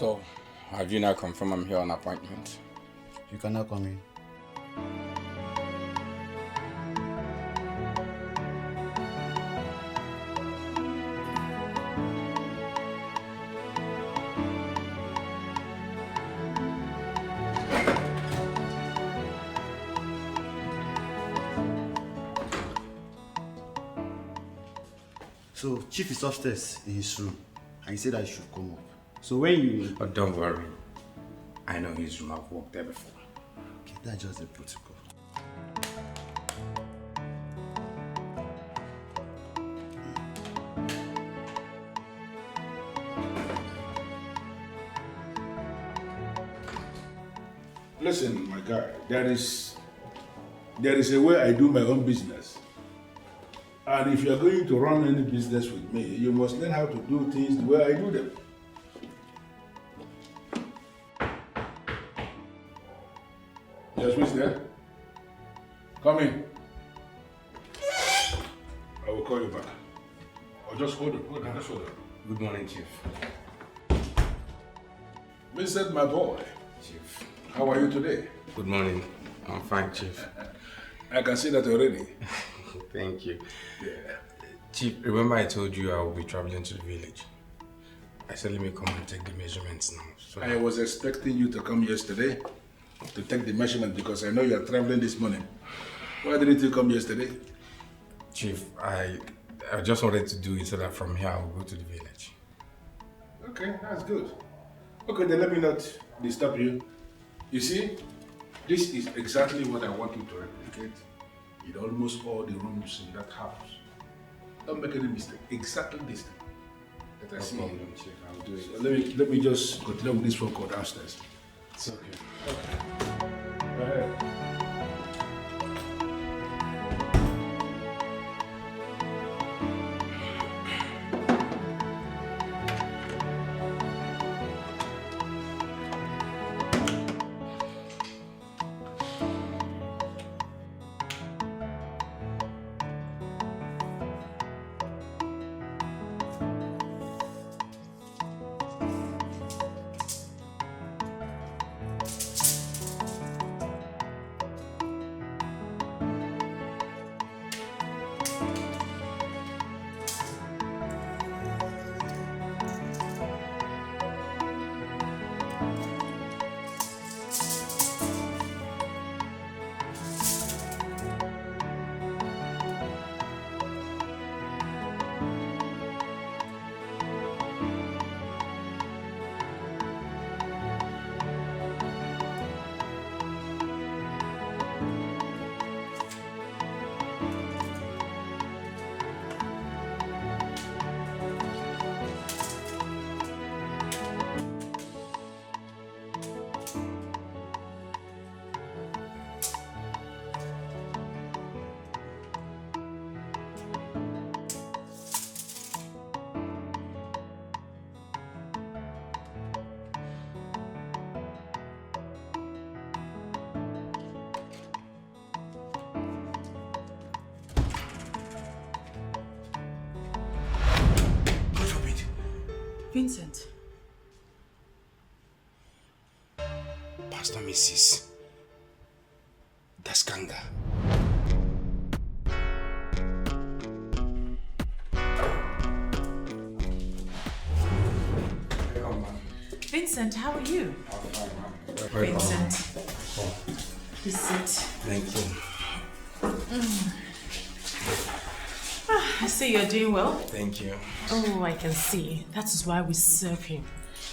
So, have you now confirmed I'm here on appointment? You cannot come in. So, Chief is upstairs in his room, and he said I should come up. So when you... But don't worry. I know his room. I've walked there before. Okay, that's just the protocol. Listen, my guy, there is a way I do my own business. And if you're going to run any business with me, you must learn how to do things the way I do them. Yes, who's there? Come in. I will call you back. Or just hold on, just hold on. Good morning, Chief. Vincent, my boy. Chief. How are you today? Good morning. I'm fine, Chief. I can see that already. Thank you. Yeah. Chief, remember I told you I will be traveling to the village? I said let me come and take the measurements now. So I was expecting you to come yesterday to take the measurement because I know you are traveling this morning. Why didn't you come yesterday? Chief, I just wanted to do it so that from here I will go to the village. Okay, that's good. Okay, then let me not disturb you. You see, this is exactly what I want you to replicate in almost all the rooms in that house. Don't make any mistake. Exactly this thing that I see. No problem, Chief. I'll do it. So let me just continue with this phone call downstairs. It's okay. Go ahead. Vincent. Pastor Mrs. Daskanga. Vincent, how are you? I'm fine, ma'am. Vincent. Please sit. Thank you. I see you're doing well. Thank you. Oh, I can see. That is why we serve him.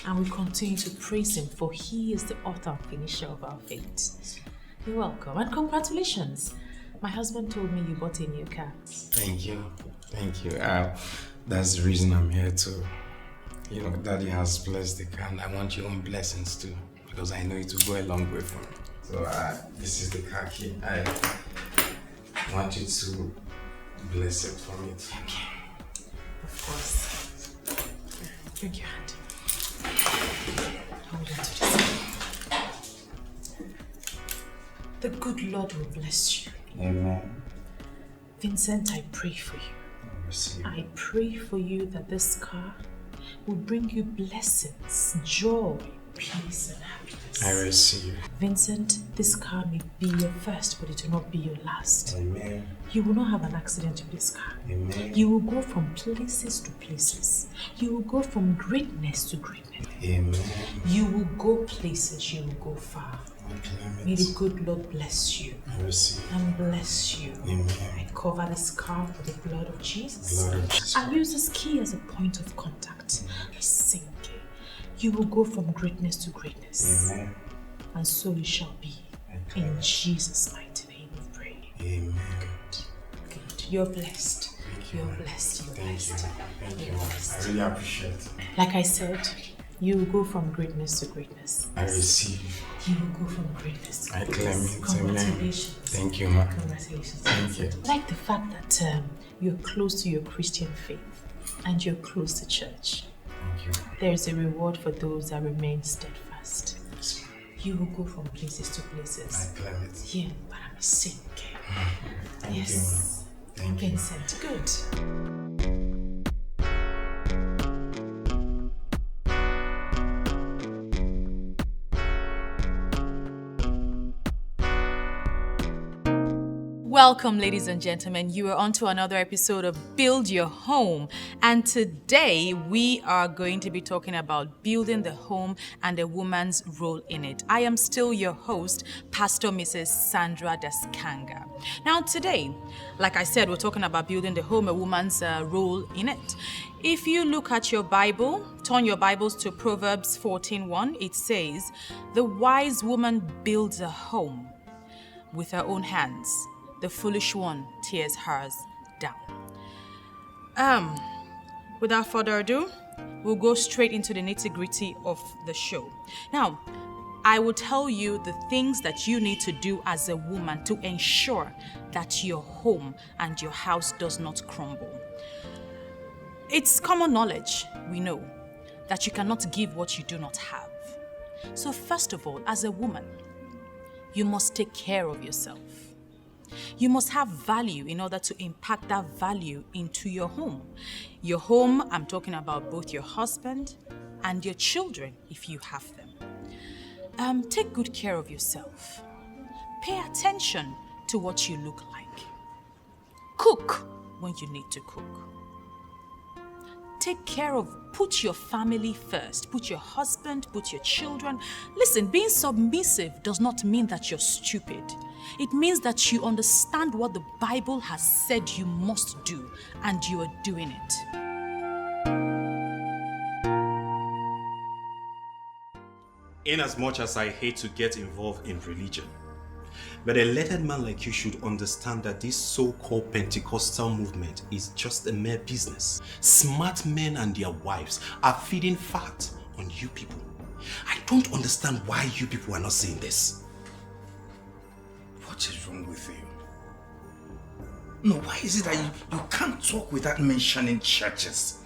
And we continue to praise him, for he is the author and finisher of our faith. You're welcome. And congratulations. My husband told me you bought a new car. Thank you. Thank you. That's the reason I'm here too. You know, Daddy has blessed the car and I want your own blessings too. Because I know it will go a long way for me. So this is the car key. I want you to bless it for me. Okay. Of course. Drink your hand. Hold on to this. The good Lord will bless you. Amen. Vincent, I pray for you. I pray for you that this car will bring you blessings, joy, peace, and happiness. I receive. Vincent, this car may be your first, but it will not be your last. Amen. You will not have an accident with this car. Amen. You will go from places to places. You will go from greatness to greatness. Amen. You will go places, you will go far. May the good Lord bless you. I receive. And bless you. Amen. I cover this car with the blood of Jesus. Blood of Jesus. I use this key as a point of contact. Sing. You will go from greatness to greatness. Amen. And so it shall be. In Jesus' mighty name we pray. Amen. Good. You're blessed. You're blessed. You're blessed. Thank you. You're blessed. I really appreciate it. Like I said, you will go from greatness to greatness. I receive. You will go from greatness to I greatness. claim it. Congratulations. Thank you, ma. Congratulations. Thank you. I like the fact that you're close to your Christian faith and you're close to church. Thank you. There is a reward for those that remain steadfast. Yes, ma'am. You will go from places to places. I claim it. Yeah, but I'm a sink. Thank Yes. you, ma'am. Thank you. Vincent, good. Welcome, ladies and gentlemen. You are on to another episode of Build Your Home. And today we are going to be talking about building the home and a woman's role in it. I am still your host, Pastor Mrs. Sandra Daskanga. Now today, like I said, we're talking about building the home, a woman's role in it. If you look at your Bible, turn your Bibles to Proverbs 14:1, it says, "The wise woman builds a home with her own hands. The foolish one tears hers down." Without further ado, we'll go straight into the nitty-gritty of the show. Now, I will tell you the things that you need to do as a woman to ensure that your home and your house does not crumble. It's common knowledge, we know, that you cannot give what you do not have. So first of all, as a woman, you must take care of yourself. You must have value in order to impact that value into your home. Your home, I'm talking about both your husband and your children, if you have them. Take good care of yourself. Pay attention to what you look like. Cook when you need to cook. Take care of, put your family first. Put your husband, put your children. Listen, being submissive does not mean that you're stupid. It means that you understand what the Bible has said you must do, and you are doing it. In as much as I hate to get involved in religion, but a lettered man like you should understand that this so-called Pentecostal movement is just a mere business. Smart men and their wives are feeding fat on you people. I don't understand why you people are not saying this. What is wrong with you? No, why is it that you can't talk without mentioning churches?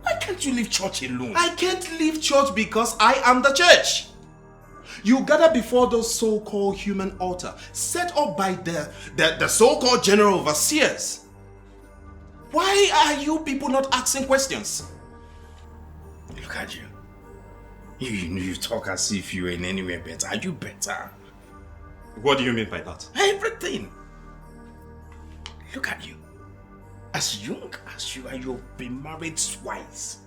Why can't you leave church alone? I can't leave church because I am the church. You gather before those so-called human altar set up by the so-called general overseers. Why are you people not asking questions? Look at you. You talk as if you were in any way better. Are you better? What do you mean by that? Everything. Look at you. As young as you are, you've been married twice.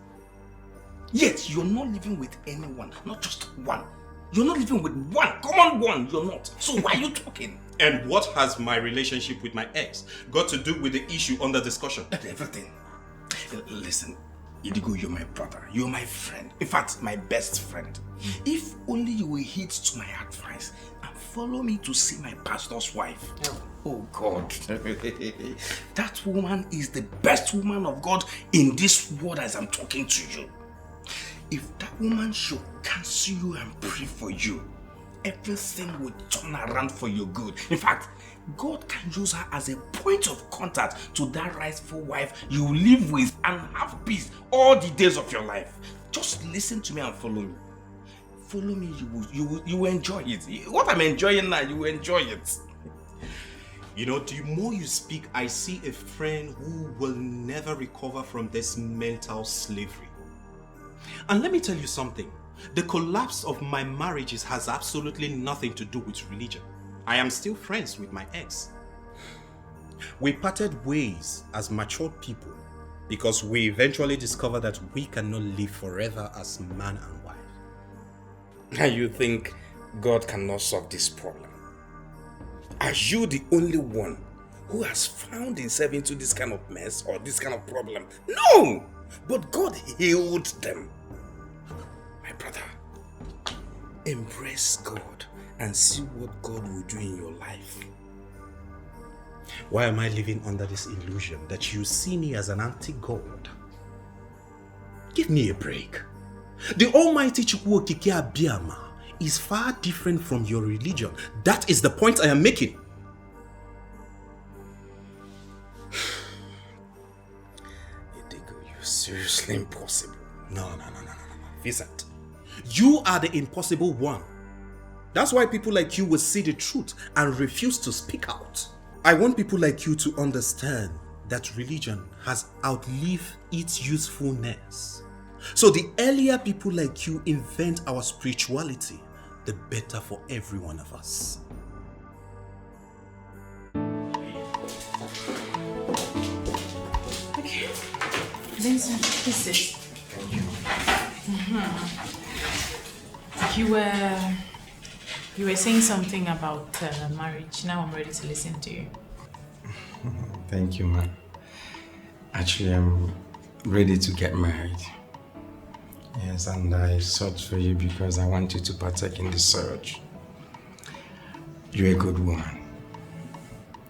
Yet you're not living with anyone, not just one. You're not living with one, common one, you're not. So why are you talking? And what has my relationship with my ex got to do with the issue under discussion? Everything. Listen, Idigo, you're my brother. You're my friend. In fact, my best friend. If only you will heed to my advice and follow me to see my pastor's wife. Oh God. That woman is the best woman of God in this world as I'm talking to you. If that woman should cancel you and pray for you, everything will turn around for your good. In fact, God can use her as a point of contact to that rightful wife you live with and have peace all the days of your life. Just listen to me and follow me. Follow me, you will enjoy it. What I'm enjoying now, you will enjoy it. You know, the more you speak, I see a friend who will never recover from this mental slavery. And let me tell you something. The collapse of my marriages has absolutely nothing to do with religion. I am still friends with my ex. We parted ways as matured people because we eventually discovered that we cannot live forever as man and wife. And you think God cannot solve this problem? Are you the only one who has found himself into this kind of mess or this kind of problem? No! But God healed them. My brother, embrace God and see what God will do in your life. Why am I living under this illusion that you see me as an anti-God? Give me a break. The Almighty Chukwu Okike Abiyama is far different from your religion. That is the point I am making. You're seriously impossible. No. Vincent, you are the impossible one. That's why people like you will see the truth and refuse to speak out. I want people like you to understand that religion has outlived its usefulness. So the earlier people like you invent our spirituality, the better for every one of us. Okay. Vincent, this is. You were saying something about marriage. Now I'm ready to listen to you. Thank you, man. Actually, I'm ready to get married. Yes, and I sought for you because I want you to partake in the search. You're a good woman.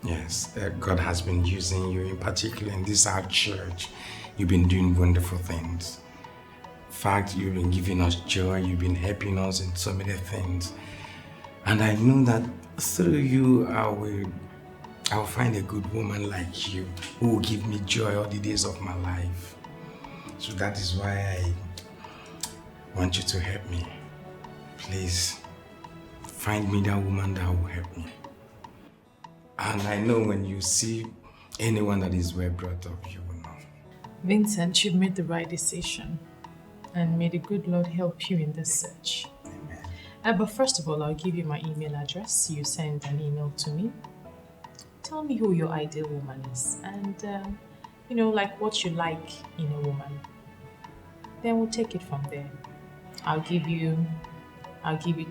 Yes, God has been using you, in particular in this our church. You've been doing wonderful things. In fact, you've been giving us joy. You've been helping us in so many things. And I know that through you, I will find a good woman like you who will give me joy all the days of my life. So that is why I want you to help me. Please, find me that woman that will help me. And I know when you see anyone that is well brought up, you will know. Vincent, you've made the right decision. And may the good Lord help you in this search. But first of all, I'll give you my email address. You send an email to me. Tell me who your ideal woman is and, like what you like in a woman. Then we'll take it from there. I'll give you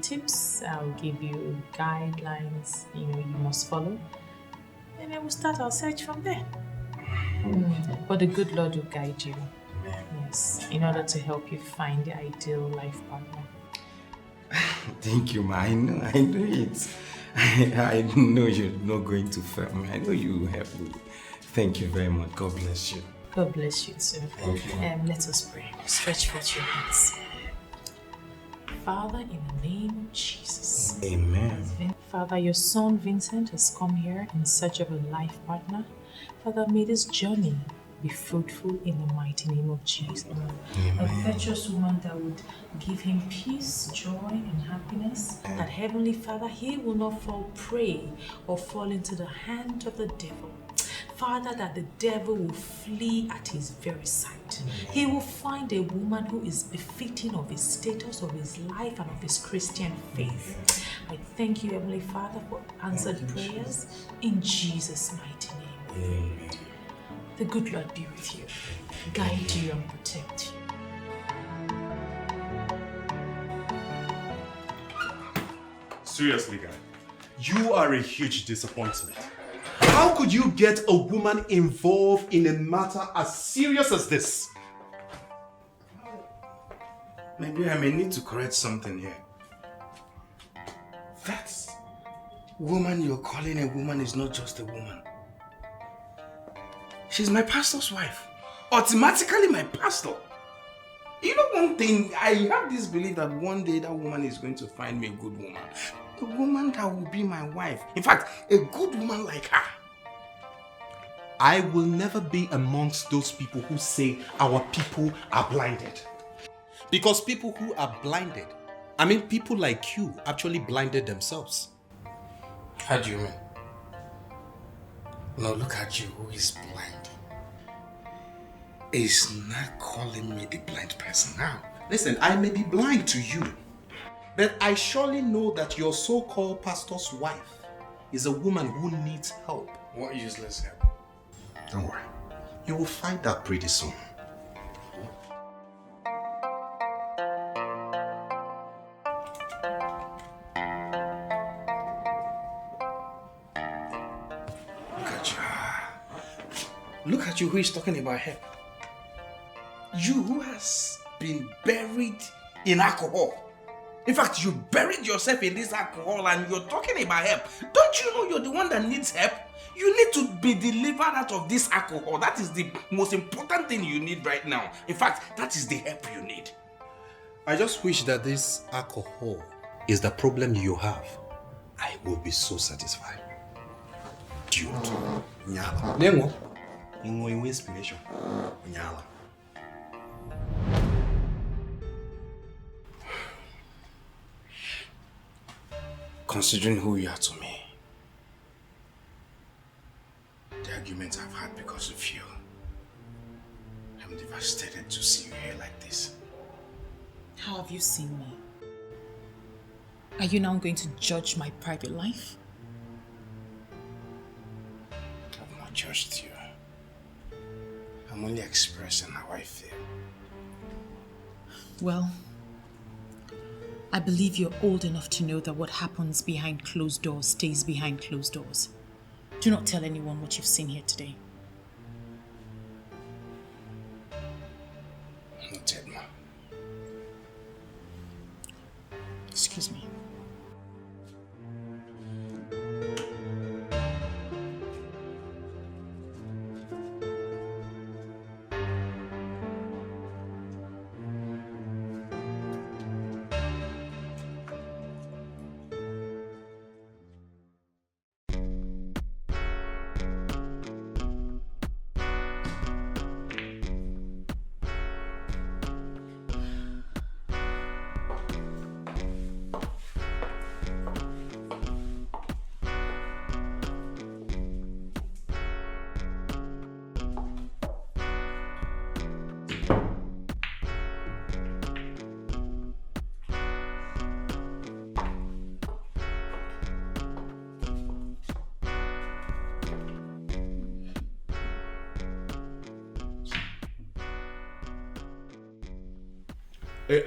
tips. I'll give you guidelines, you must follow. And then we'll start our search from there. But the good Lord will guide you. Yes, in order to help you find the ideal life partner. Thank you, ma. I know it. I know you're not going to fail me. I know you will help me. Thank you very much. God bless you. God bless you too. Thank you. Let us pray. Stretch forth your hands. Father, in the name of Jesus. Amen. Father, your son Vincent has come here in search of a life partner. Father, may this journey be fruitful in the mighty name of Jesus. Amen. A virtuous woman that would give him peace, joy, and happiness. That Heavenly Father, he will not fall prey or fall into the hand of the devil. Father, that the devil will flee at his very sight. He will find a woman who is befitting of his status, of his life, and of his Christian faith. I thank you, Heavenly Father, for answered prayers in Jesus' mighty name. Amen. The good Lord be with you, guide you and protect you. Seriously, guy, you are a huge disappointment. How could you get a woman involved in a matter as serious as this? Maybe I may need to correct something here. That woman you're calling a woman is not just a woman. She's my pastor's wife. Automatically my pastor. You know one thing, I have this belief that one day that woman is going to find me a good woman. A woman that will be my wife. In fact, a good woman like her. I will never be amongst those people who say our people are blinded. Because people who are blinded, people like you actually blinded themselves. How do you mean? Now look at you who is blind. Is not calling me a blind person now. Listen, I may be blind to you, but I surely know that your so-called pastor's wife is a woman who needs help. What useless help? Don't worry. You will find out pretty soon. Look at you who is talking about help. You who has been buried in alcohol. In fact, you buried yourself in this alcohol and you're talking about help. Don't you know you're the one that needs help? You need to be delivered out of this alcohol. That is the most important thing you need right now. In fact, that is the help you need. I just wish that this alcohol is the problem you have. I will be so satisfied. Dude. Nyala. Nengo. Ingo inspiration. Nyala. Considering who you are to me, the arguments I've had because of you, I'm devastated to see you here like this. How have you seen me? Are you now going to judge my private life? I've not judged you. I'm only expressing how I feel. Well, I believe you're old enough to know that what happens behind closed doors stays behind closed doors. Do not tell anyone what you've seen here today. Noted, ma. Excuse me.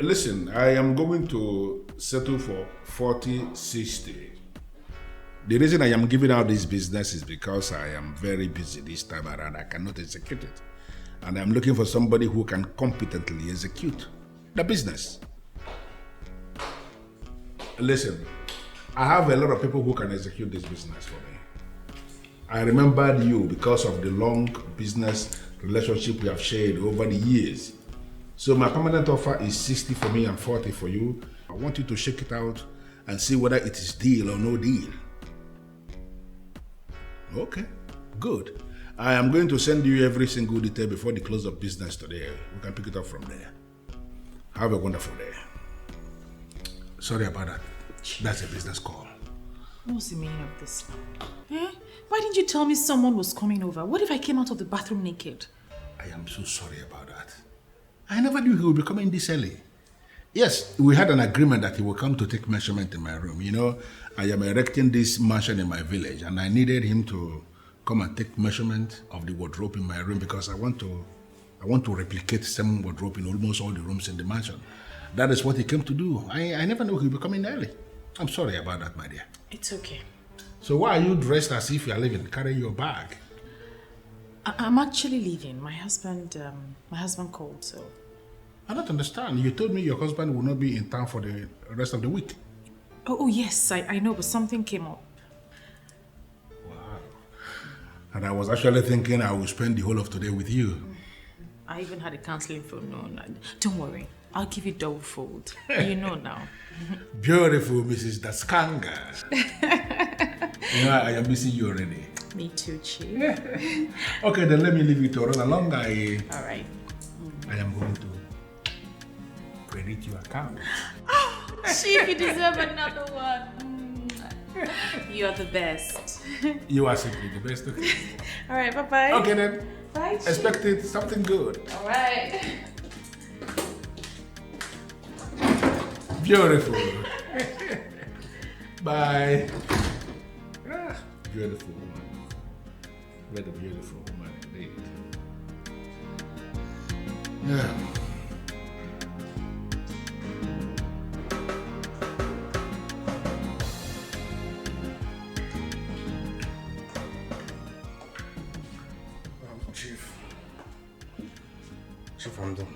Listen, I am going to settle for 40-60. The reason I am giving out this business is because I am very busy this time around. I cannot execute it. And I'm looking for somebody who can competently execute the business. Listen, I have a lot of people who can execute this business for me. I remembered you because of the long business relationship we have shared over the years. So my permanent offer is 60 for me and 40 for you. I want you to shake it out and see whether it is deal or no deal. Okay, good. I am going to send you every single detail before the close of business today. We can pick it up from there. Have a wonderful day. Sorry about that. That's a business call. What's the meaning of this now? Why didn't you tell me someone was coming over? What if I came out of the bathroom naked? I am so sorry about that. I never knew he would be coming this early. Yes, we had an agreement that he will come to take measurement in my room. You know, I am erecting this mansion in my village and I needed him to come and take measurement of the wardrobe in my room because I want to replicate same wardrobe in almost all the rooms in the mansion. That is what he came to do. I never knew he would be coming early. I'm sorry about that, my dear. It's okay. So why are you dressed as if you are leaving, carrying your bag? I'm actually leaving. My husband called, so... I don't understand. You told me your husband will not be in town for the rest of the week. Oh yes, I know, but something came up. Wow. And I was actually thinking I will spend the whole of today with you. I even had a counseling phone. No, don't worry. I'll give you double fold. You know now. Beautiful, Mrs. Daskanga. You know, I am missing you already. Me too, Chief. Okay, then let me leave you to run along. All right. I am going to credit your account. Chief, you deserve another one. You're the best. You are simply the best. Okay. All right, bye-bye. Okay then. Bye, Chief. Expected something good. All right. Beautiful. Bye. Ah, beautiful woman. What a beautiful woman indeed. Yeah. Chief, I'm done.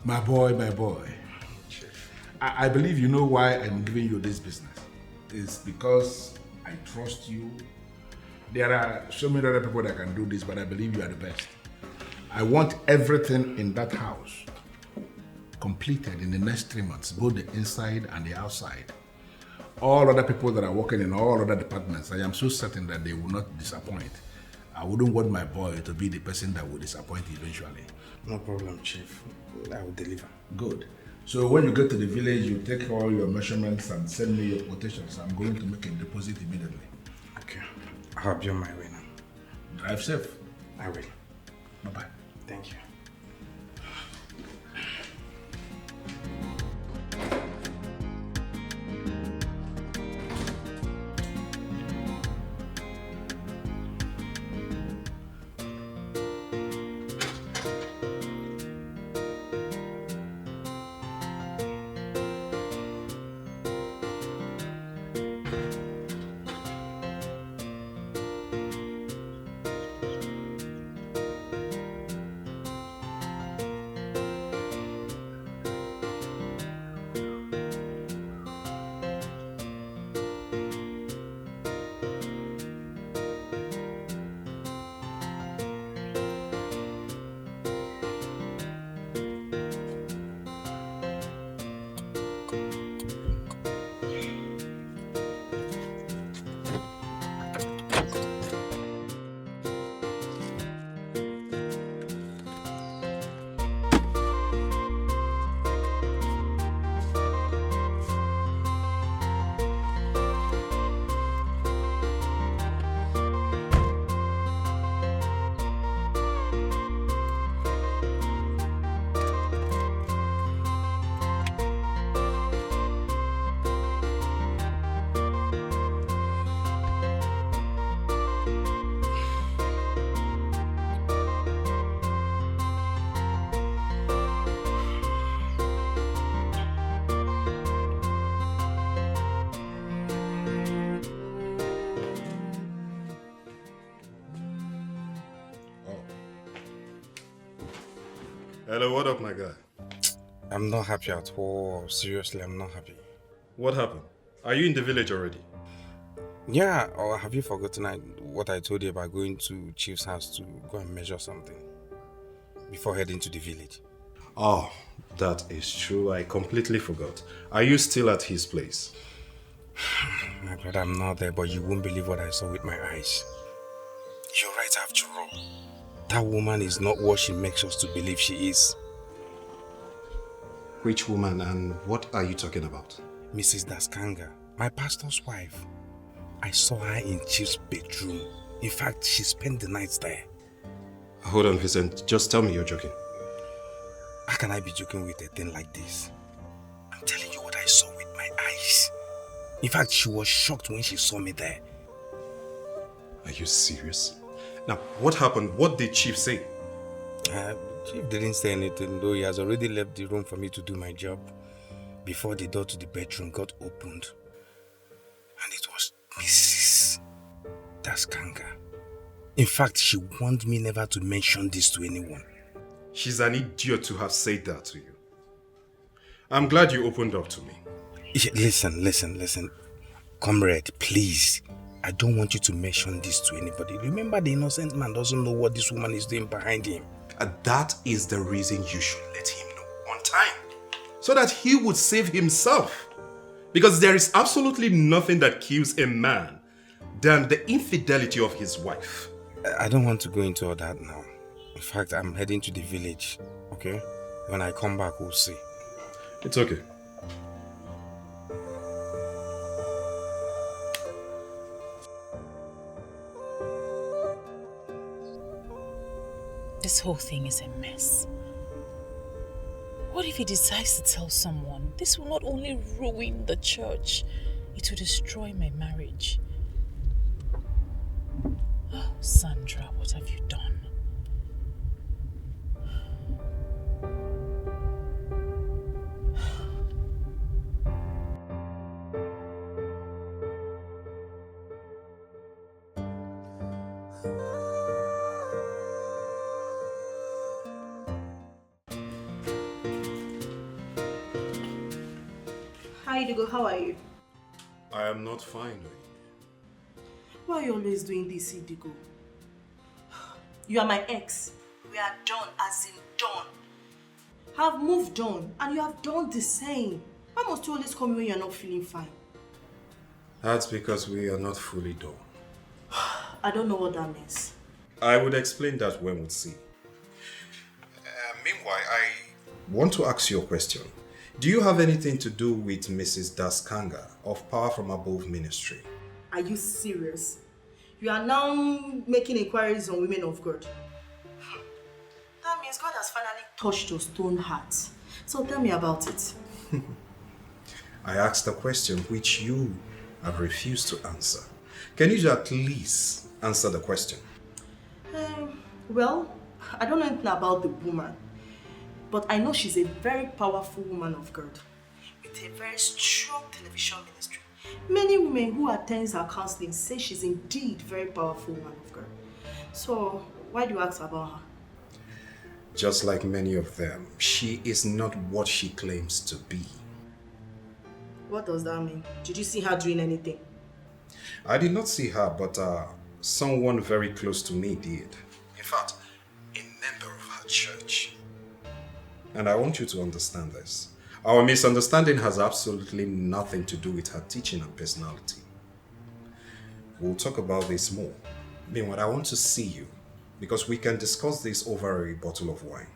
My boy, my boy. I believe you know why I'm giving you this business. It's because I trust you. There are so many other people that can do this, but I believe you are the best. I want everything in that house completed in the next 3 months, both the inside and the outside. All other people that are working in all other departments, I am so certain that they will not disappoint. I wouldn't want my boy to be the person that will disappoint eventually. No problem, Chief. I will deliver. Good. So when you get to the village, you take all your measurements and send me your quotations. I'm going to make a deposit immediately. Okay. I'll be on my way now. Drive safe. I will. Bye-bye. Thank you. Hello, what up, my guy? I'm not happy at all. Seriously, I'm not happy. What happened? Are you in the village already? Yeah, or have you forgotten what I told you about going to Chief's house to go and measure something before heading to the village? Oh, that is true. I completely forgot. Are you still at his place? My brother, I'm not there, but you won't believe what I saw with my eyes. You're right after all. That woman is not what she makes us to believe she is. Which woman and what are you talking about? Mrs. Daskanga, my pastor's wife. I saw her in Chief's bedroom. In fact, she spent the nights there. Hold on, Vincent. Just tell me you're joking. How can I be joking with a thing like this? I'm telling you what I saw with my eyes. In fact, she was shocked when she saw me there. Are you serious? Now, what happened? What did Chief say? Chief didn't say anything, though he has already left the room for me to do my job before the door to the bedroom got opened. And it was Mrs. Daskanga. In fact, she warned me never to mention this to anyone. She's an idiot to have said that to you. I'm glad you opened up to me. Listen. Comrade, please. I don't want you to mention this to anybody. Remember, the innocent man doesn't know what this woman is doing behind him. And that is the reason you should let him know on time. So that he would save himself. Because there is absolutely nothing that kills a man than the infidelity of his wife. I don't want to go into all that now. In fact, I'm heading to the village, okay? When I come back, we'll see. It's okay. This whole thing is a mess. What if he decides to tell someone? This will not only ruin the church, it will destroy my marriage. Oh, Sandra, what have you done? Hi, Digo, how are you? I am not fine. Why are you always doing this, Digo? You are my ex. We are done, as in done. Have moved on, and you have done the same. Why must you always call me when you are not feeling fine? That's because we are not fully done. I don't know what that means. I would explain that when we see. Meanwhile, I want to ask you a question. Do you have anything to do with Mrs. Daskanga of Power from Above Ministry? Are you serious? You are now making inquiries on women of God. That means God has finally touched your stone heart. So tell me about it. I asked a question which you have refused to answer. Can you at least answer the question? Well, I don't know anything about the woman, but I know she's a very powerful woman of God with a very strong television ministry. Many women who attend her counseling say she's indeed a very powerful woman of God. So, why do you ask about her? Just like many of them, she is not what she claims to be. What does that mean? Did you see her doing anything? I did not see her, but someone very close to me did. In fact, a member of her church. And I want you to understand this. Our misunderstanding has absolutely nothing to do with her teaching and personality. We'll talk about this more. Meanwhile, I want to see you because we can discuss this over a bottle of wine.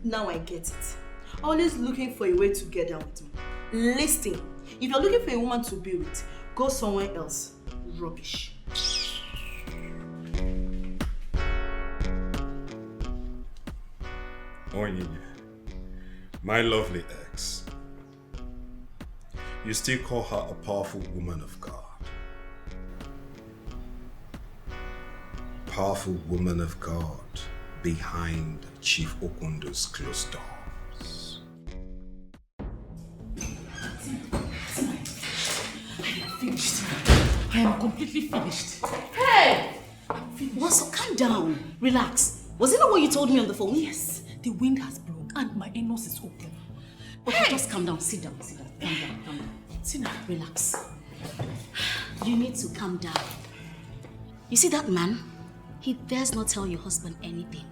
Now I get it. Always looking for a way to get down with me. Listen, if you're looking for a woman to be with, go somewhere else. Rubbish. Onyinye, my lovely ex, you still call her a powerful woman of God. Powerful woman of God behind Chief Okundo's closed doors. Finished. I am completely finished. Hey! What's calm down. Relax. Was it not what you told me on the phone? Yes, the wind has blown and my anus is open. Okay, just calm down. Sit down. Calm down. Tina, Relax. You need to calm down. You see that man? He dares not tell your husband anything.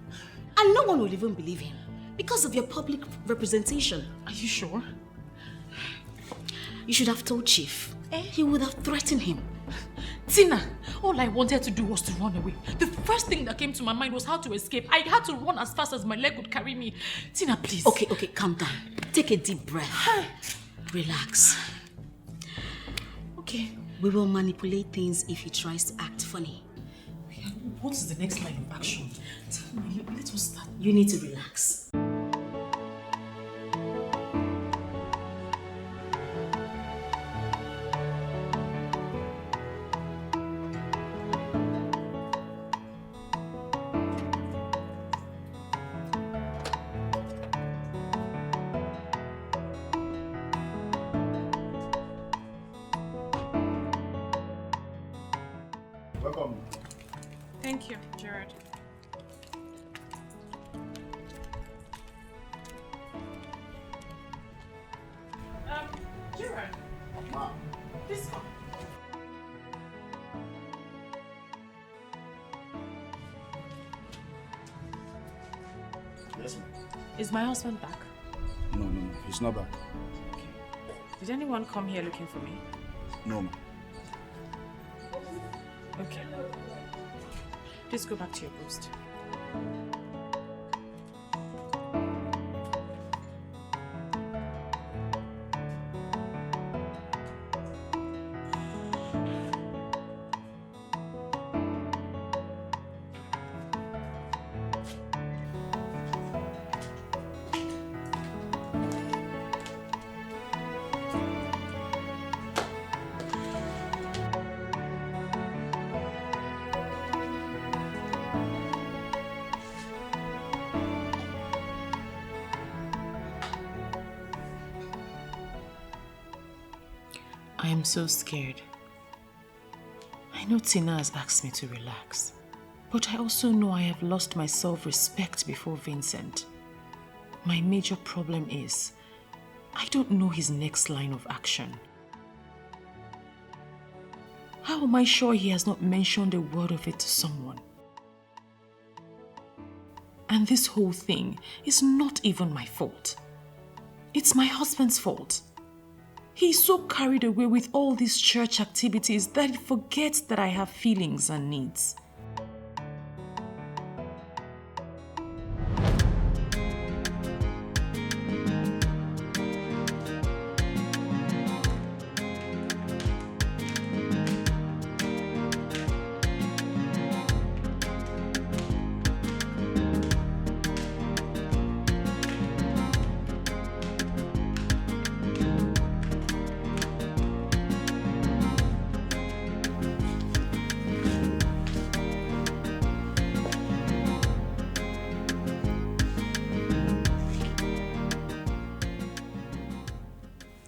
And no one will even believe him because of your public representation. are you sure? You should have told Chief. He would have threatened him. Tina, all I wanted to do was to run away. The first thing that came to my mind was how to escape. I had to run as fast as my leg would carry me. Tina, please. Okay, calm down. Take a deep breath. Relax. Okay. We will manipulate things if he tries to act funny. What is the next line of action? Tell me, let us start. You need to relax. Welcome. Thank you, Gerard. Gerard. Ma. This one. Yes, ma'am. Is my husband back? No. He's not back. Did anyone come here looking for me? No, ma'am. Okay. Please go back to your post. I am so scared. I know Tina has asked me to relax, but I also know I have lost my self-respect before Vincent. My major problem is, I don't know his next line of action. How am I sure he has not mentioned a word of it to someone? And this whole thing is not even my fault. It's my husband's fault. He's so carried away with all these church activities that he forgets that I have feelings and needs.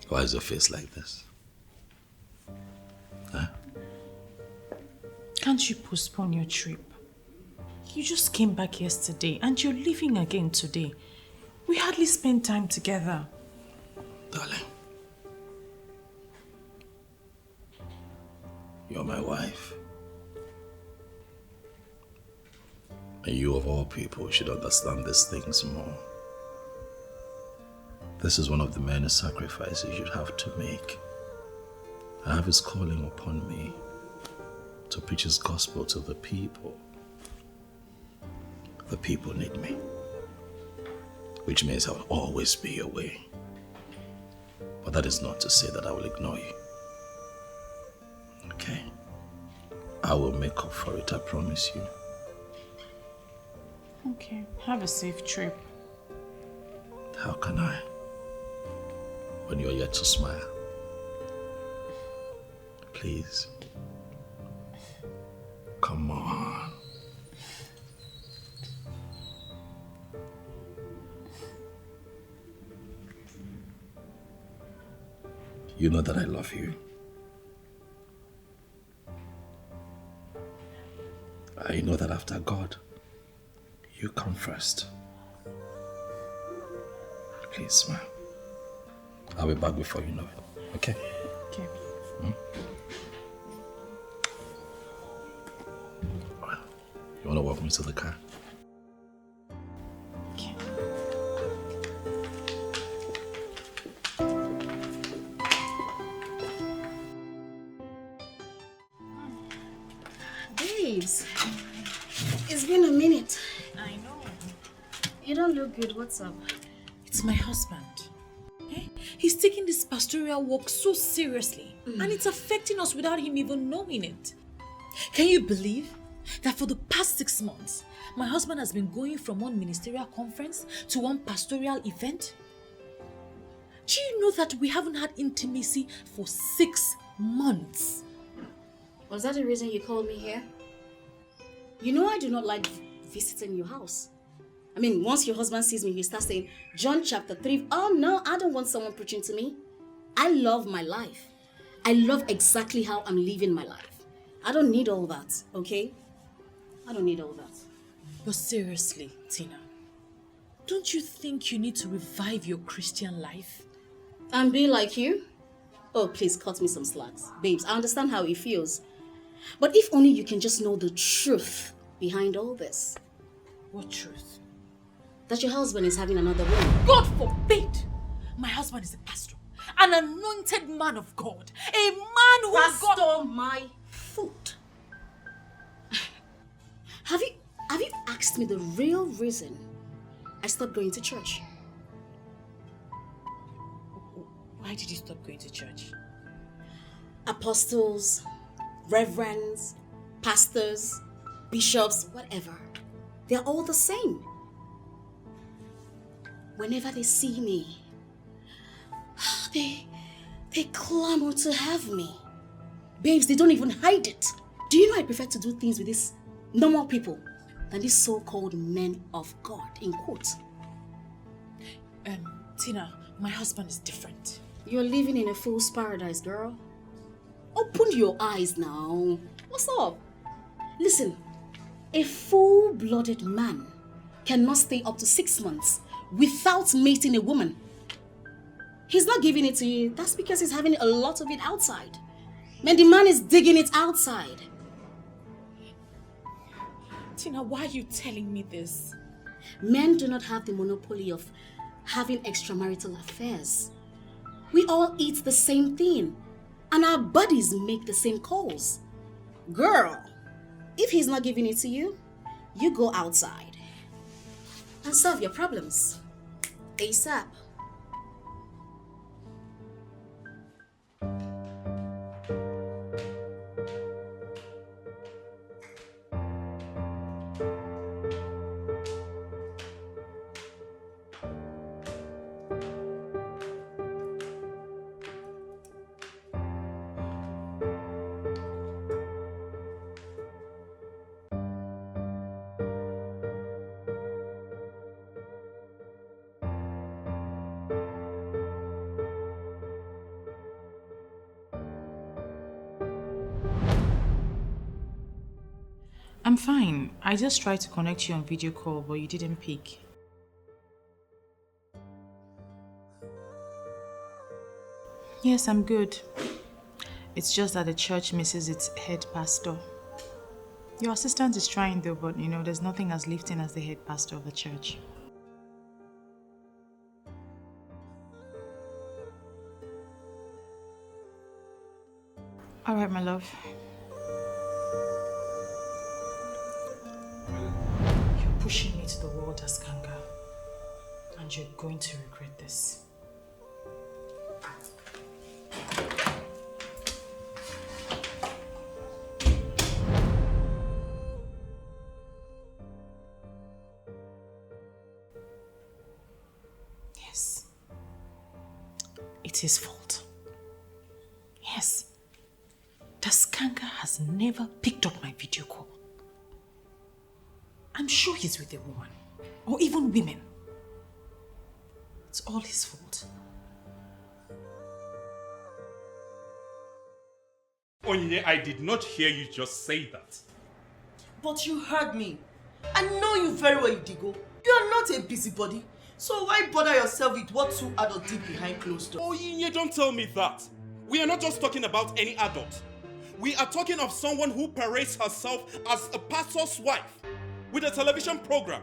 Why is your face like this? Huh? Can't you postpone your trip? You just came back yesterday and you're leaving again today. We hardly spent time together. Darling, you're my wife. And you of all people should understand these things more. This is one of the many sacrifices you'd have to make. I have His calling upon me to preach His gospel to the people. The people need me, which means I'll always be away. But that is not to say that I will ignore you. Okay? I will make up for it, I promise you. Okay, have a safe trip. How can I? When you're yet to smile. Please. Come on. You know that I love you. I know that after God, you come first. Please smile. I'll be back before you know it. Okay? Okay. You want to walk me to the car? Okay. Babes, it's been a minute. I know. You don't look good. What's up? It's my husband. He's taking this pastoral work so seriously, and it's affecting us without him even knowing it. Can you believe that for the past 6 months, my husband has been going from one ministerial conference to one pastoral event? Do you know that we haven't had intimacy for 6 months? Was that the reason you called me here? You know I do not like visiting your house. I mean, once your husband sees me, he starts saying, John chapter 3. Oh no, I don't want someone preaching to me. I love my life. I love exactly how I'm living my life. I don't need all that, okay? I don't need all that. But seriously, Tina, don't you think you need to revive your Christian life? And be like you? Oh, please cut me some slacks. Babes, I understand how it feels. But if only you can just know the truth behind all this. What truth? That your husband is having another woman. God forbid! My husband is a pastor, an anointed man of God, a man who Pastor my foot. Have you asked me the real reason I stopped going to church? Why did you stop going to church? Apostles, reverends, pastors, bishops, whatever. They're all the same. Whenever they see me, they clamor to have me. Babes, they don't even hide it. Do you know I prefer to do things with these normal people than these so-called men of God, in quotes? Tina, my husband is different. You're living in a fool's paradise, girl. Open your eyes now. What's up? Listen, a full-blooded man cannot stay up to 6 months without mating a woman. He's not giving it to you. That's because he's having a lot of it outside. Man, the man is digging it outside. Tina, why are you telling me this? Men do not have the monopoly of having extramarital affairs. We all eat the same thing, and our bodies make the same calls. Girl, if he's not giving it to you, you go outside and solve your problems ASAP. I'm fine. I just tried to connect you on video call, but you didn't pick. Yes, I'm good. It's just that the church misses its head pastor. Your assistant is trying though, but there's nothing as lifting as the head pastor of the church. All right, my love. You're pushing me to the wall, Daskanga, and you're going to regret this. Yes. It's his fault. Yes. Daskanga has never picked up my video call. I'm sure he's with a woman, or even women. It's all his fault. Onyinye, I did not hear you just say that. But you heard me. I know you very well, Idigo. You are not a busybody. So why bother yourself with what two adults did behind closed doors? Onyinye, don't tell me that. We are not just talking about any adult. We are talking of someone who parades herself as a pastor's wife with a television program.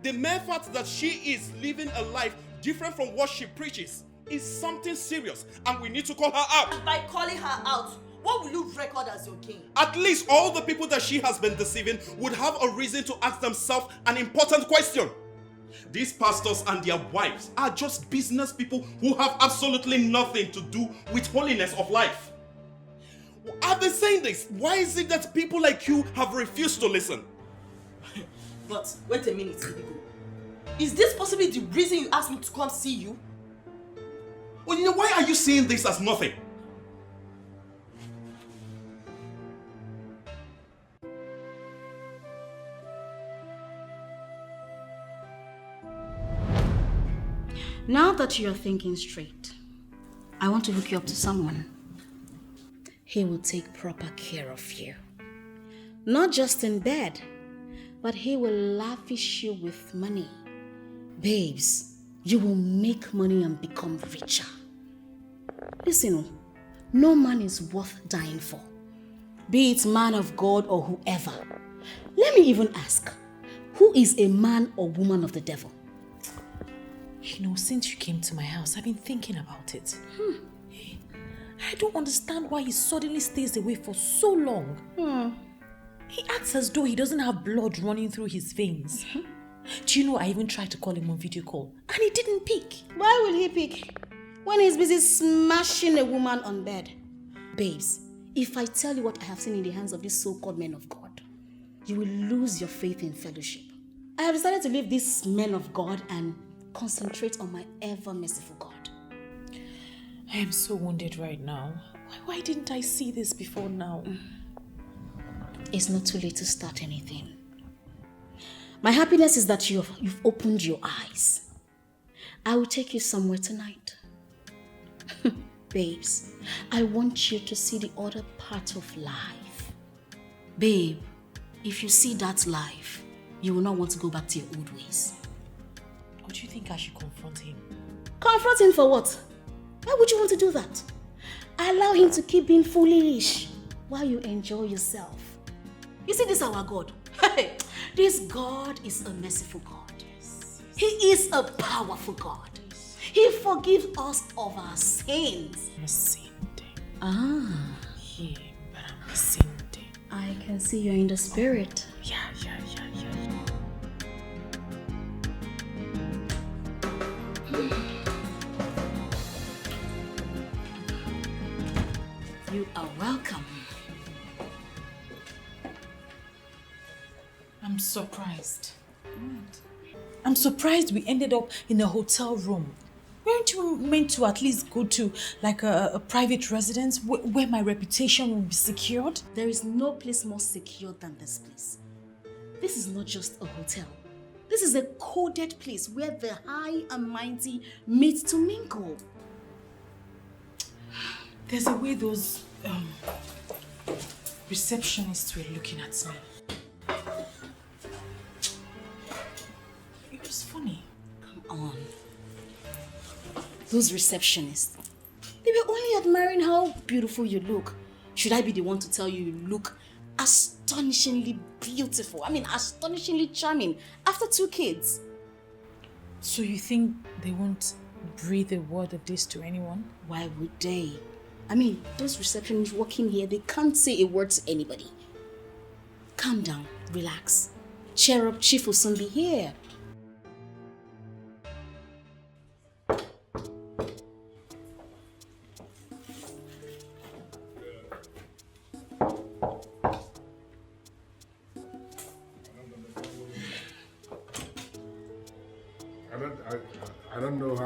The mere fact that she is living a life different from what she preaches is something serious, and we need to call her out. And by calling her out, what will you record as your gain? At least all the people that she has been deceiving would have a reason to ask themselves an important question. These pastors and their wives are just business people who have absolutely nothing to do with holiness of life. I've been saying this. Why is it that people like you have refused to listen? But wait a minute, Idigo. Is this possibly the reason you asked me to come see you? Well, why are you seeing this as nothing? Now that you're thinking straight, I want to hook you up to someone. He will take proper care of you. Not just in bed, but he will lavish you with money. Babes, you will make money and become richer. Listen, no man is worth dying for, be it man of God or whoever. Let me even ask, who is a man or woman of the devil? Since you came to my house, I've been thinking about it. I don't understand why he suddenly stays away for so long. He acts as though he doesn't have blood running through his veins. Do you know I even tried to call him on video call and he didn't pick? Why will he pick when he's busy smashing a woman on bed? Babes, if I tell you what I have seen in the hands of these so-called men of God, you will lose your faith in fellowship. I have decided to leave these men of God and concentrate on my ever-merciful God. I am so wounded right now. Why didn't I see this before now? It's not too late to start anything. My happiness is that you've opened your eyes. I will take you somewhere tonight. Babes, I want you to see the other part of life. Babe, if you see that life, you will not want to go back to your old ways. Or do you think I should confront him? Confront him for what? Why would you want to do that? Allow him to keep being foolish while you enjoy yourself. You see, this is our God. Hey, this God is a merciful God. He is a powerful God. He forgives us of our sins. I'm a saint. Ah. Yeah, but I'm a saint. I can see you're in the spirit. Yeah. You are welcome. I'm surprised. I'm surprised we ended up in a hotel room. Weren't you meant to at least go to like a private residence where my reputation will be secured? There is no place more secure than this place. This is not just a hotel. This is a coded place where the high and mighty meet to mingle. There's a way those receptionists were looking at me. It was funny. Come on. Those receptionists, they were only admiring how beautiful you look. Should I be the one to tell you you look astonishingly beautiful? I mean, astonishingly charming after 2 kids. So you think they won't breathe a word of this to anyone? Why would they? I mean, those receptionists working here, they can't say a word to anybody. Calm down, relax. Cheer up, Chief will soon be here. I don't know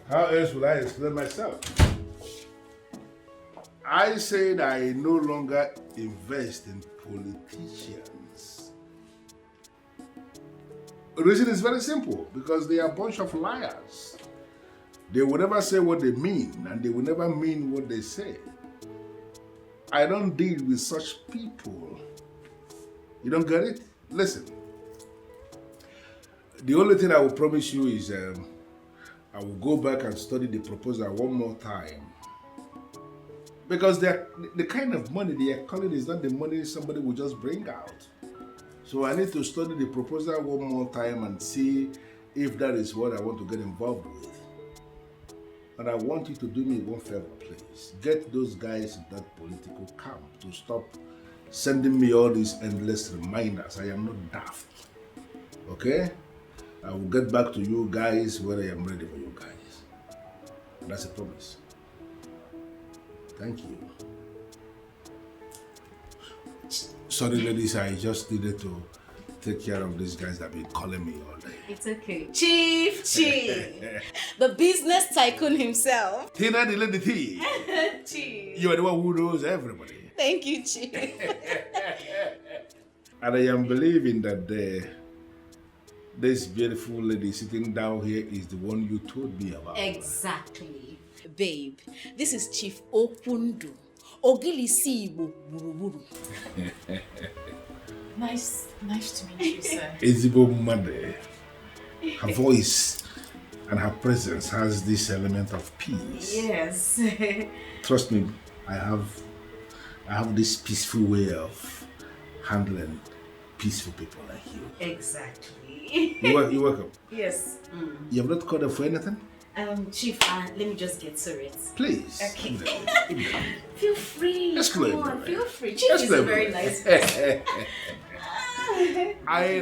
how else would I explain myself. I said I no longer invest in politicians. The reason is very simple, because they are a bunch of liars. They will never say what they mean, and they will never mean what they say. I don't deal with such people. You don't get it? Listen. The only thing I will promise you is I will go back and study the proposal one more time. Because the kind of money they are calling is not the money somebody will just bring out. So I need to study the proposal one more time and see if that is what I want to get involved with. And I want you to do me one favor, please. Get those guys in that political camp to stop sending me all these endless reminders. I am not daft. Okay? I will get back to you guys when I am ready for you guys. And that's a promise. Thank you. Sorry, ladies, I just needed to take care of these guys that have been calling me all day. It's okay. Chief! The business tycoon himself. Tina, the lady T. Chief. You are the one who knows everybody. Thank you, Chief. And I am believing that this beautiful lady sitting down here is the one you told me about. Exactly. Babe, this is Chief Okundu. Ogilisi Igbo Buruburu. Nice to meet you, sir. Ezigbo mother. Her voice and her presence has this element of peace. Yes. Trust me, I have this peaceful way of handling peaceful people like you. Exactly. You're welcome. Yes. You have not called her for anything? Chief, let me just get to it. Please. Okay. Feel free. Let's Come play. on, feel free. Chief is a very nice person. I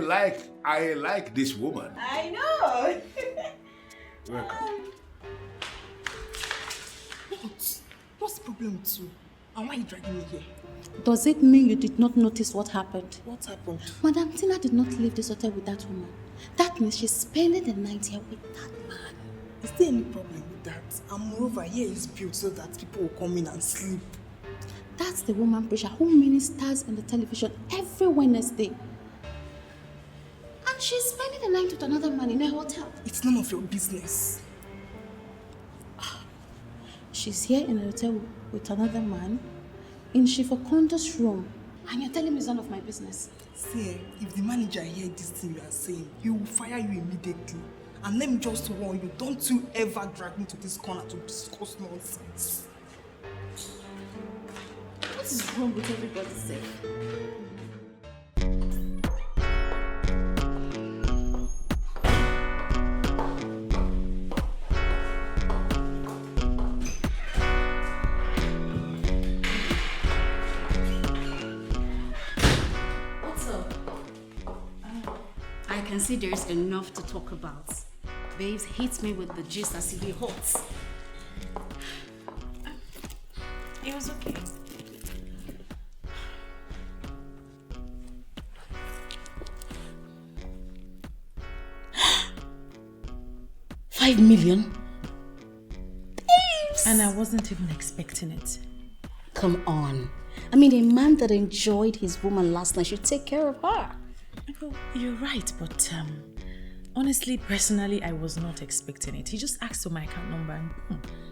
like this woman. I know. Welcome. What's the problem with you? And why are you dragging me here? Does it mean you did not notice what happened? What happened? Madam Tina did not leave this hotel with that woman. That means she's spending the night here with that man. Is there any problem with that? And moreover, here is built so that people will come in and sleep. That's the woman preacher who ministers on the television every Wednesday. And she's spending the night with another man in a hotel. It's none of your business. she's here in a hotel with another man in Shifokondo's room. And you're telling me it's none of my business. See, if the manager hears this thing you are saying, he will fire you immediately. And let me just warn you, don't you ever drag me to this corner to discuss nonsense. What is wrong with everybody saying? I can see there's enough to talk about. Babes hits me with the gist as if he hot. It was okay. $5 million? Babes! And I wasn't even expecting it. Come on. I mean, a man that enjoyed his woman last night should take care of her. Well, you're right, but honestly, personally, I was not expecting it. He just asked for my account number and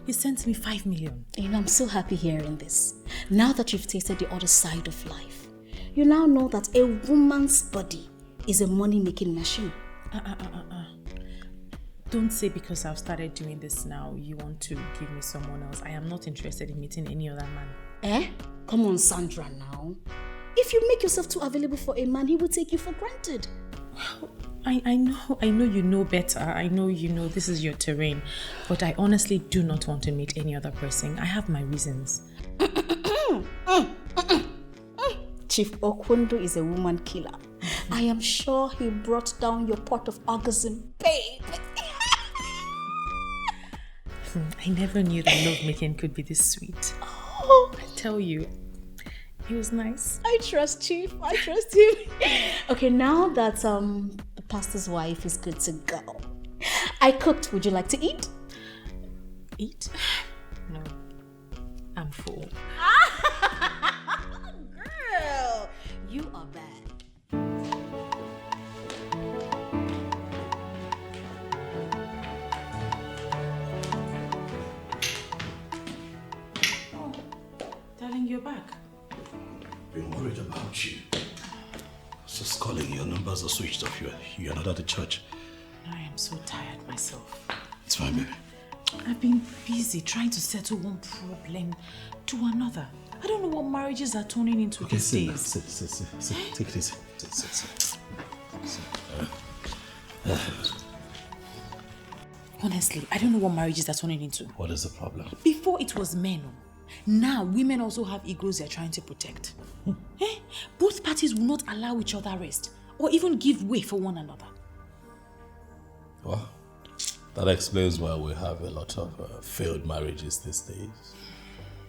he sent me 5 million. You know, I'm so happy hearing this. Now that you've tasted the other side of life, you now know that a woman's body is a money-making machine. Don't say because I've started doing this now, you want to give me someone else. I am not interested in meeting any other man. Eh? Come on, Sandra, now. If you make yourself too available for a man, he will take you for granted. Well, I know you know better. I know you know this is your terrain. But I honestly do not want to meet any other person. I have my reasons. Chief Okwundo is a woman killer. I am sure he brought down your pot of orgasm, babe. I never knew that lovemaking could be this sweet. Oh, I tell you, he was nice. I trust Chief. I trust him. Okay, now that the pastor's wife is good to go, I cooked. Would you like to eat? Eat? No. I'm full. Girl, you are bad. Darling, you're back. Been worried about you. I was just calling. Your numbers are switched off. You're not at the church. I am so tired myself. It's fine, baby. I've been busy trying to settle one problem to another. I don't know what marriages are turning into these days. Sit. Take it easy. Sit. Honestly, I don't know what marriages are turning into. What is the problem? Before it was men. Now women also have egos they're trying to protect. Both parties will not allow each other rest or even give way for one another. Well, that explains why we have a lot of failed marriages these days.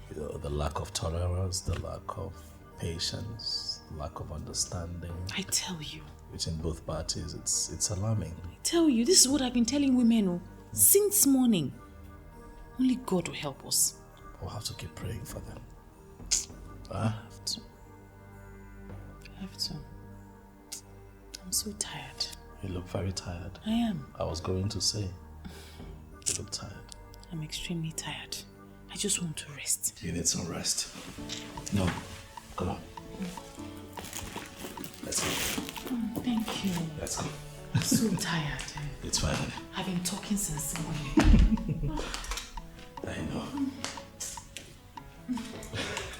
You know, the lack of tolerance, the lack of patience, lack of understanding. I tell you. Between both parties, it's alarming. I tell you, this is what I've been telling women since morning. Only God will help us. We'll have to keep praying for them. I have to. I'm so tired. You look very tired. I am. I was going to say, you look tired. I'm extremely tired. I just want to rest. You need some rest. No, come on. Let's go. Oh, thank you. Let's go. I'm so tired. It's fine. I've been talking since morning. I know.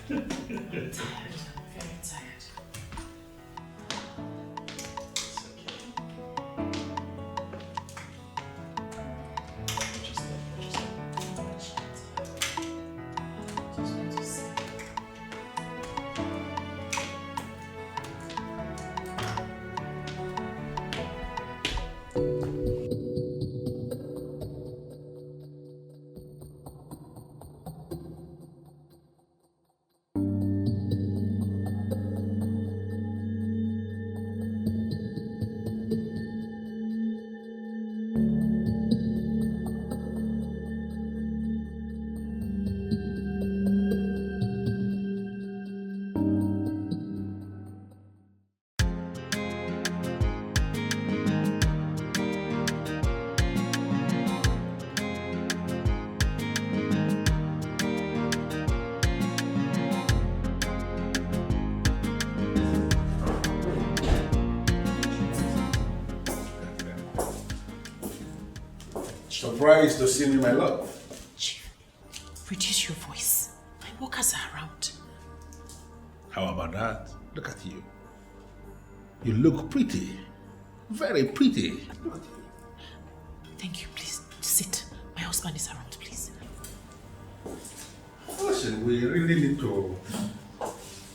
I'm tired. I'm very tired. Surprised to see me, my love. Chief, reduce your voice. My workers are around. How about that? Look at you. You look pretty. Very pretty. Look at you. Thank you, please. Sit. My husband is around, please. Listen, we really need to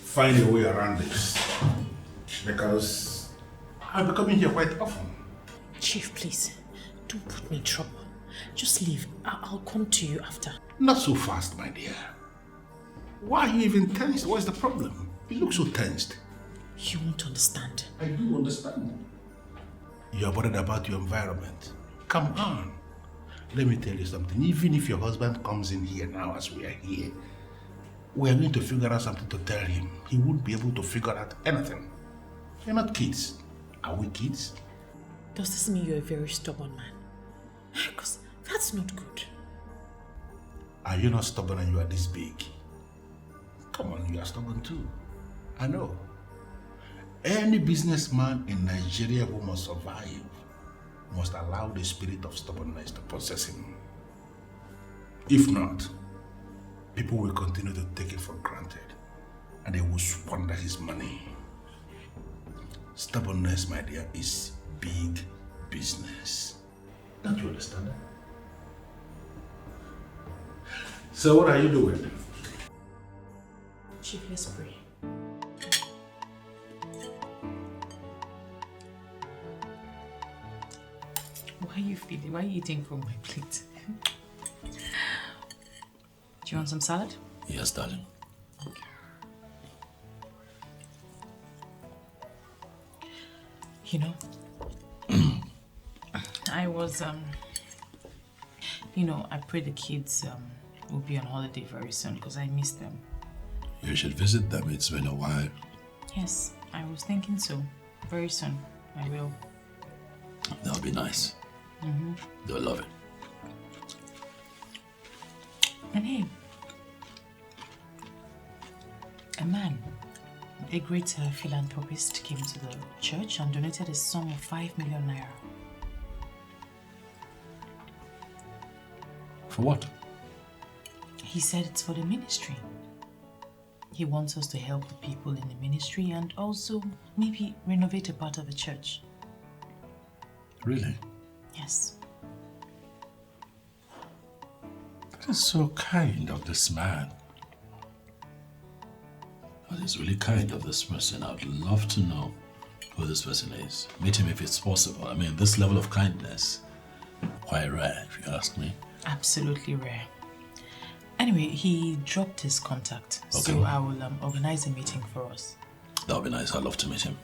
find a way around this. Because I'll be coming here quite often. Chief, please. Don't put me in trouble. Just leave. I'll come to you after. Not so fast, my dear. Why are you even tensed? What's the problem? You look so tensed. You won't understand. I do understand. You're worried about your environment. Come on. Let me tell you something. Even if your husband comes in here now as we are here, we are going to figure out something to tell him. He won't be able to figure out anything. You're not kids. Are we kids? Does this mean you're a very stubborn man? Because that's not good. Are you not stubborn and you are this big? Come on, you are stubborn too. I know. Any businessman in Nigeria who must survive must allow the spirit of stubbornness to possess him. If not, people will continue to take it for granted and they will squander his money. Stubbornness, my dear, is big business. Don't you understand that? So what are you doing? Chief, let's pray. Why are you feeling? Why are you eating from my plate? Do you want some salad? Yes, darling. You know, I was, I pray the kids will be on holiday very soon because I miss them. You should visit them. It's been a while. Yes, I was thinking so. Very soon, I will. That'll be nice. Mm-hmm. They'll love it. And hey, a man, a great philanthropist, came to the church and donated a sum of 5 million naira. For what? He said it's for the ministry. He wants us to help the people in the ministry and also maybe renovate a part of the church. Really? Yes. That is so kind of this man. That is really kind of this person. I would love to know who this person is. Meet him if it's possible. I mean, this level of kindness, quite rare, if you ask me. Absolutely rare. Anyway, he dropped his contact, Okay. so I will organize a meeting for us. That would be nice. I'd love to meet him.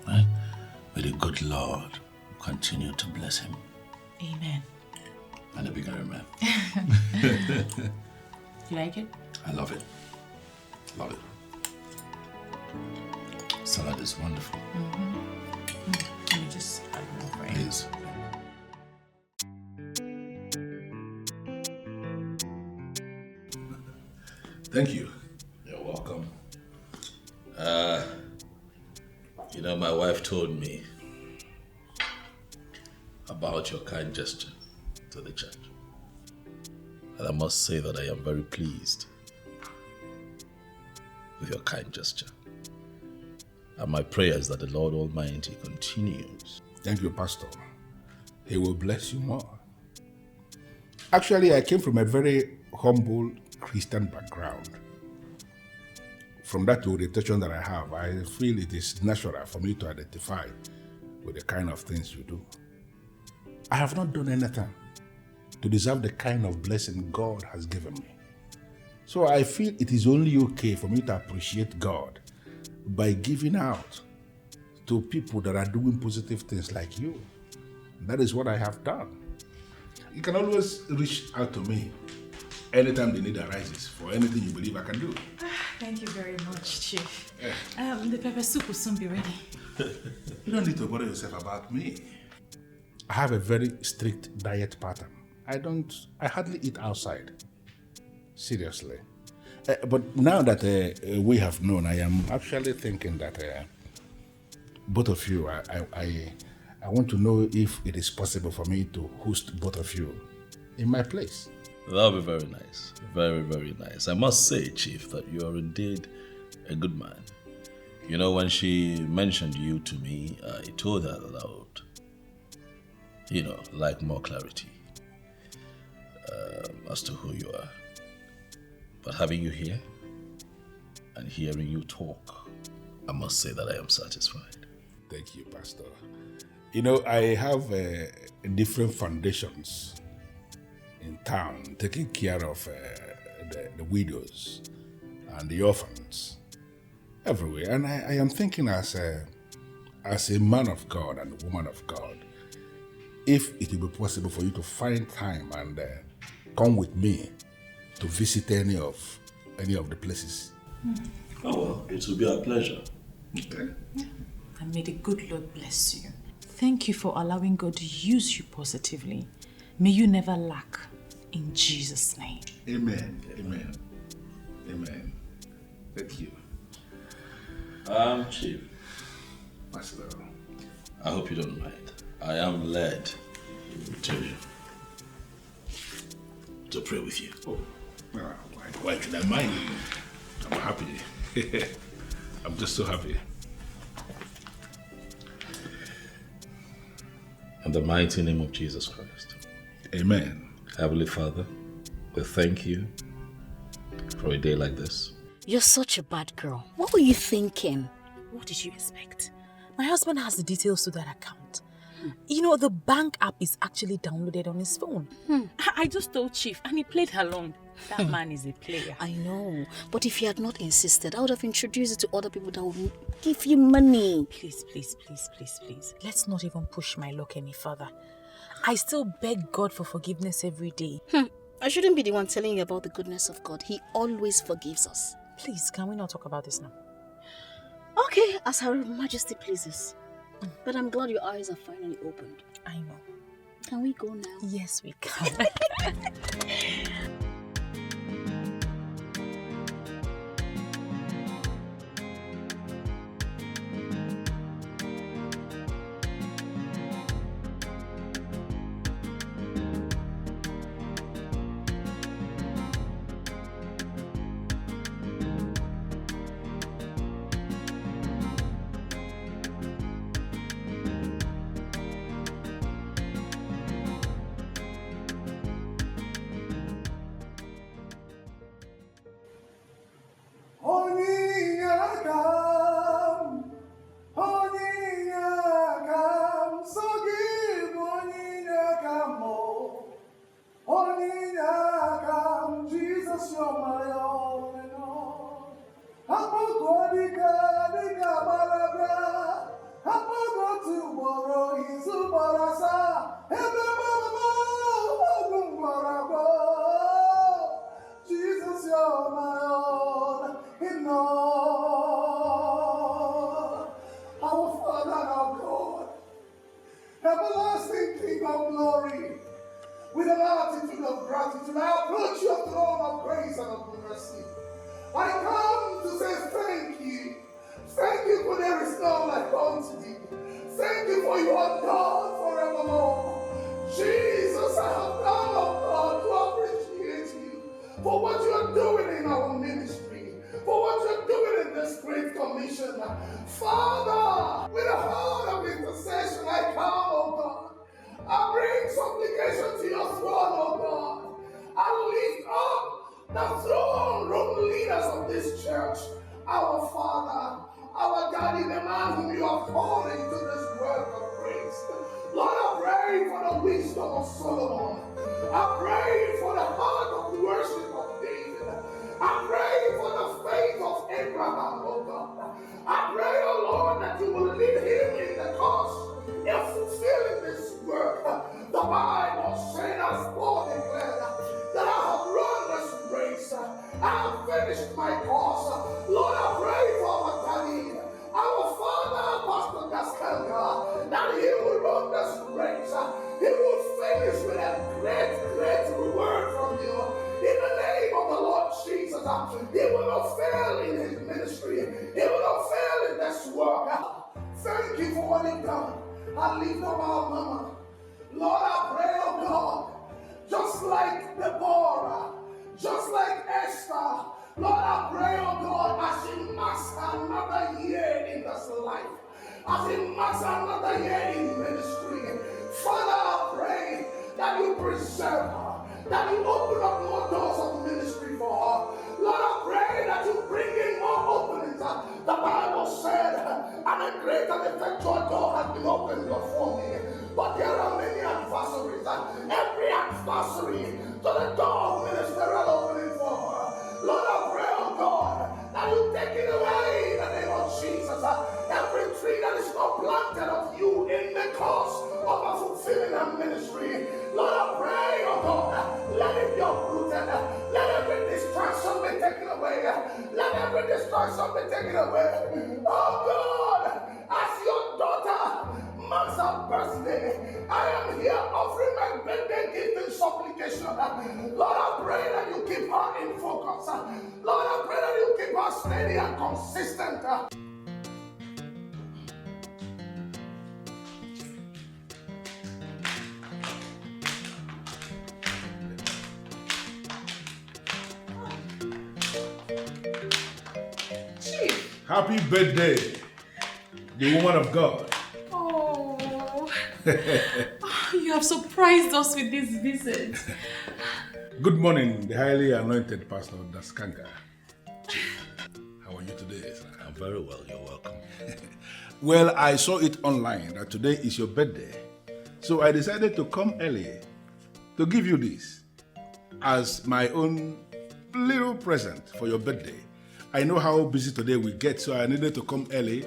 Right? May the good Lord continue to bless him. Amen. And a bigger man. You like it? I love it. Love it. Salad is wonderful. Let me just add more for you. Please. Thank you. You're welcome. My wife told me about your kind gesture to the church. And I must say that I am very pleased with your kind gesture. And my prayer is that the Lord Almighty continues. Thank you, Pastor. He will bless you more. Actually, I came from a very humble Christian background. From that orientation that I have, I feel it is natural for me to identify with the kind of things you do. I have not done anything to deserve the kind of blessing God has given me. So I feel it is only okay for me to appreciate God by giving out to people that are doing positive things like you. That is what I have done. You can always reach out to me anytime the need arises for anything you believe I can do. Thank you very much, Chief. The pepper soup will soon be ready. You don't need to worry yourself about me. I have a very strict diet pattern. I hardly eat outside. Seriously. But now that we have known, I am actually thinking that both of you, I want to know if it is possible for me to host both of you in my place. That'll be very nice. Very, very nice. I must say, Chief, that you are indeed a good man. You know, when she mentioned you to me, I told her that I would, like more clarity as to who you are. But having you here and hearing you talk, I must say that I am satisfied. Thank you, Pastor. You know, I have different foundations in town taking care of the widows and the orphans everywhere. And I am thinking as a man of God and a woman of God, if it will be possible for you to find time and come with me to visit any of the places. Oh, well, it will be a pleasure. Okay. And may the good Lord bless you. Thank you for allowing God to use you positively. May you never lack. In Jesus' name. Amen. Amen. Amen. Thank you. Chief. Pastor. I hope you don't mind. I am led to pray with you. Oh, why should I mind? I'm happy. I'm just so happy. In the mighty name of Jesus Christ. Amen. Heavenly Father, we thank you for a day like this. You're such a bad girl. What were you thinking? What did you expect? My husband has the details to that account. You know, the bank app is actually downloaded on his phone. I just told Chief and he played along. That man is a player. I know, but if you had not insisted, I would have introduced you to other people that would give you money. Please. Let's not even push my luck any further. I still beg God for forgiveness every day. I shouldn't be the one telling you about the goodness of God. He always forgives us. Please, can we not talk about this now? Okay, as Her Majesty pleases. But I'm glad your eyes are finally opened. I know. Can we go now? Yes, we can. Thank you for what you've done. I lift up our mama. Lord, I pray, oh God, just like Deborah, just like Esther, Lord, I pray, oh God, as she marks another year in this life, as she marks another year in ministry, Father, I pray that you preserve her, that you open up more doors of ministry for her. Lord, I pray that you bring in more openings. The Bible said, and a great and effectual door has been opened before me. But there are many adversaries. Every adversary to the door of ministerial opening for her. Lord, I pray, oh God, that you take it away in the name of Jesus. Every tree that is not planted of you in the cause of a fulfilling her ministry. Lord, I pray, oh God, let it be uprooted. Let every distraction be taken away. Let every distraction be taken away. Oh God, as your daughter marks her birthday, I am here offering my birthday gift in supplication. Lord, I pray that you keep her in focus. Lord, I pray that you keep her steady and consistent. Happy birthday, the woman of God. Oh, you have surprised us with this visit. Good morning, the highly anointed pastor Daskanka. How are you today, sir? I'm very well, you're welcome. Well, I saw it online that today is your birthday. So I decided to come early to give you this as my own little present for your birthday. I know how busy today we get, so I needed to come early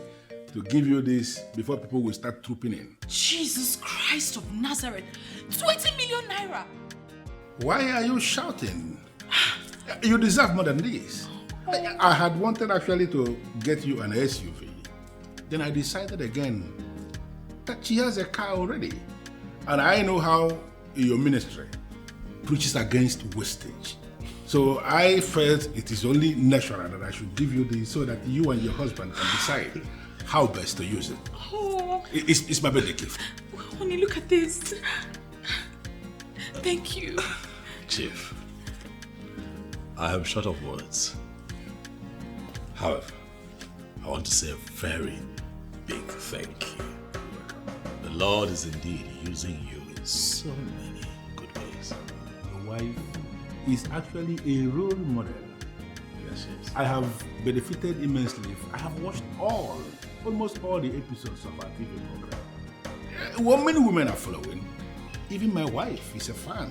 to give you this before people will start trooping in. Jesus Christ of Nazareth, 20 million naira! Why are you shouting? You deserve more than this. I had wanted actually to get you an SUV. Then I decided again that she has a car already. And I know how your ministry preaches against wastage. So I felt it is only natural that I should give you this so that you and your husband can decide how best to use it. Oh. It's my birthday gift. Honey, look at this. Thank you. Chief, I am short of words. However, I want to say a very big thank you. The Lord is indeed using you in so many good ways. Your wife is actually a role model. Yes. I have benefited immensely. I have watched almost all the episodes of our TV program. Well, many women are following. Even my wife is a fan.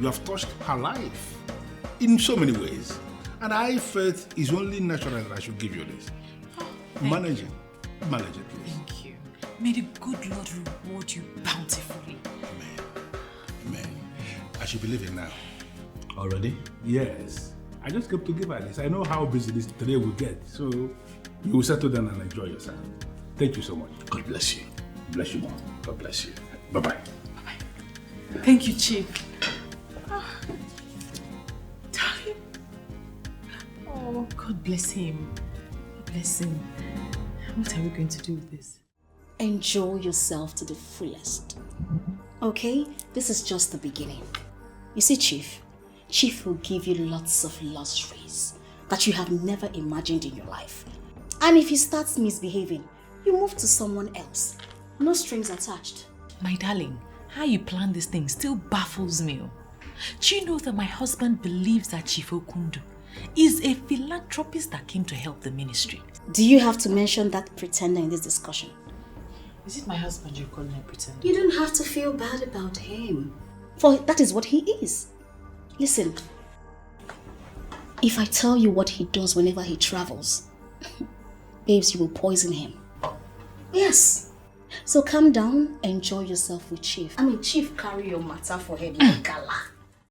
You have touched her life in so many ways. And I felt it's only natural that I should give you this. Manage it, please. Thank you. May the good Lord reward you bountifully. Amen. I should be leaving now. Already? Yes. I just came to give her this. I know how busy this today will get, so you will settle down and enjoy yourself. Thank you so much. God bless you. Bless you, Mom. God bless you. Bye-bye. Bye-bye. Thank you, Chief. Darling. Oh, God bless him. God bless him. What are we going to do with this? Enjoy yourself to the fullest. Okay? This is just the beginning. You see, Chief will give you lots of luxuries that you have never imagined in your life. And if he starts misbehaving, you move to someone else. No strings attached. My darling, how you plan this thing still baffles me. Do you know that my husband believes that Chief Okundu is a philanthropist that came to help the ministry? Do you have to mention that pretender in this discussion? Is it my husband you're calling a pretender? You don't have to feel bad about him, for that is what he is. Listen, if I tell you what he does whenever he travels, babes, you will poison him. Yes. So calm down, enjoy yourself with Chief. Chief carry your matter for him like gala.